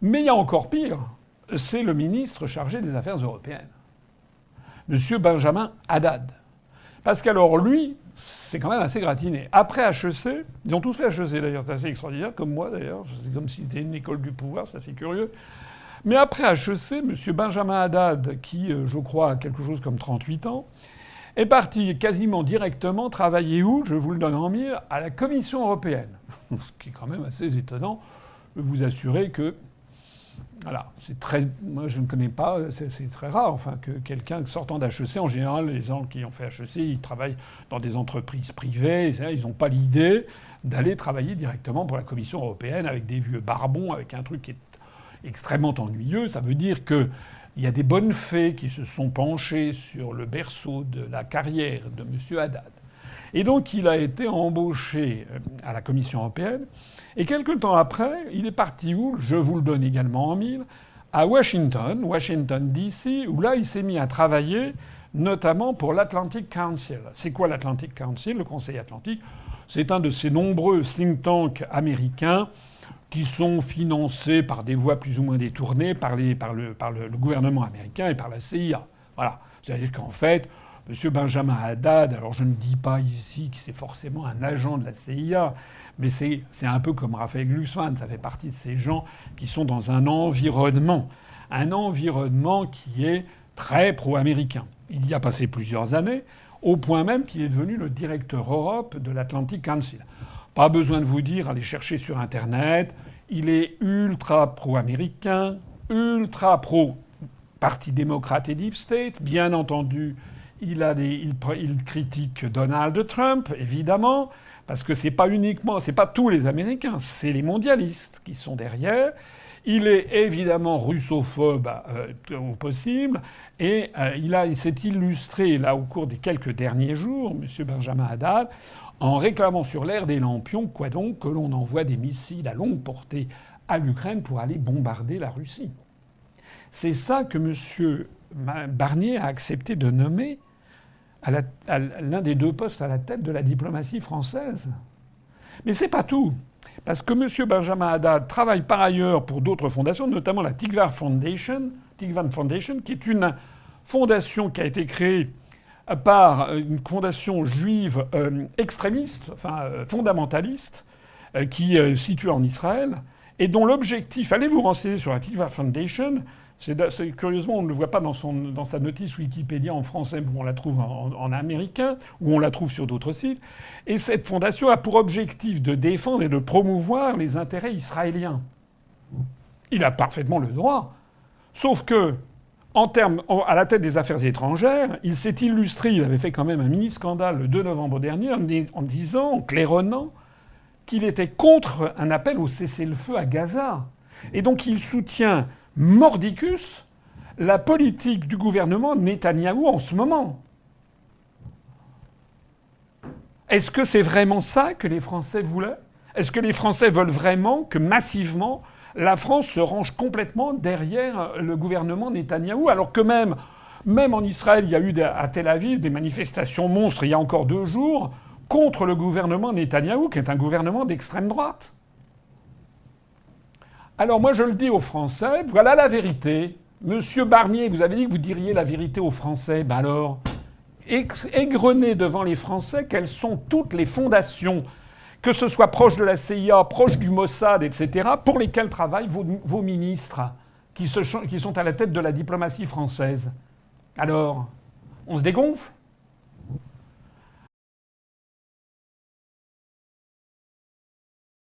Mais il y a encore pire, c'est le ministre chargé des Affaires européennes, Monsieur Benjamin Haddad. Parce qu'alors lui, c'est quand même assez gratiné. Après HEC, ils ont tous fait HEC d'ailleurs, c'est assez extraordinaire, comme moi d'ailleurs, c'est comme si c'était une école du pouvoir, c'est assez curieux. Mais après HEC, M. Benjamin Haddad, qui, je crois, a quelque chose comme 38 ans, est parti quasiment directement travailler où, je vous le donne en mille, à la Commission européenne. Ce qui est quand même assez étonnant. Je peux vous assurer que... Voilà, c'est très... Moi, je ne connais pas, c'est très rare, enfin, que quelqu'un sortant d'HEC, en général, les gens qui ont fait HEC, ils travaillent dans des entreprises privées, ils n'ont pas l'idée d'aller travailler directement pour la Commission européenne avec des vieux barbons, avec un truc qui est extrêmement ennuyeux. Ça veut dire qu'il y a des bonnes fées qui se sont penchées sur le berceau de la carrière de M. Haddad. Et donc, il a été embauché à la Commission européenne. Et quelque temps après, il est parti où? Je vous le donne également en mille. À Washington DC, où là, il s'est mis à travailler notamment pour l'Atlantic Council. C'est quoi l'Atlantic Council? Le Conseil Atlantique. C'est un de ces nombreux think tanks américains qui sont financés par des voies plus ou moins détournées par le gouvernement américain et par la CIA. Voilà. C'est-à-dire qu'en fait, M. Benjamin Haddad, alors je ne dis pas ici que c'est forcément un agent de la CIA, mais c'est un peu comme Raphaël Glucksmann, ça fait partie de ces gens qui sont dans un environnement qui est très pro-américain. Il y a passé plusieurs années, au point même qu'il est devenu le directeur Europe de l'Atlantic Council. Pas besoin de vous dire, allez chercher sur Internet, il est ultra pro-américain, ultra pro-Parti démocrate et Deep State. Bien entendu, il critique Donald Trump, évidemment, parce que c'est pas tous les Américains, c'est les mondialistes qui sont derrière. Il est évidemment russophobe au possible, et il s'est illustré là au cours des quelques derniers jours, M. Benjamin Haddad, en réclamant sur l'ère des lampions, quoi donc, que l'on envoie des missiles à longue portée à l'Ukraine pour aller bombarder la Russie. C'est ça que M. Barnier a accepté de nommer à l'un des deux postes à la tête de la diplomatie française. Mais c'est pas tout. Parce que M. Benjamin Haddad travaille par ailleurs pour d'autres fondations, notamment la Tikvan Foundation, qui est une fondation qui a été créée par une fondation juive extrémiste, fondamentaliste, qui est située en Israël, et dont l'objectif, allez vous renseigner sur la Tikva Foundation, curieusement, on ne le voit pas dans sa notice Wikipédia en français, où on la trouve en américain, ou on la trouve sur d'autres sites. Et cette fondation a pour objectif de défendre et de promouvoir les intérêts israéliens. Il a parfaitement le droit. Sauf que, à la tête des affaires étrangères, il s'est illustré, il avait fait quand même un mini-scandale le 2 novembre dernier, en disant, en claironnant, qu'il était contre un appel au cessez-le-feu à Gaza. Et donc il soutient mordicus la politique du gouvernement Netanyahou en ce moment. Est-ce que c'est vraiment ça que les Français voulaient? Est-ce que les Français veulent vraiment que massivement la France se range complètement derrière le gouvernement Netanyahou, alors que même en Israël, il y a eu à Tel Aviv des manifestations monstres il y a encore 2 jours contre le gouvernement Netanyahou, qui est un gouvernement d'extrême droite. Alors moi je le dis aux Français, voilà la vérité. Monsieur Barnier, vous avez dit que vous diriez la vérité aux Français. Ben alors, égrenez devant les Français quelles sont toutes les fondations, que ce soit proche de la CIA, proche du Mossad, etc., pour lesquelles travaillent vos ministres qui sont à la tête de la diplomatie française. Alors, on se dégonfle ?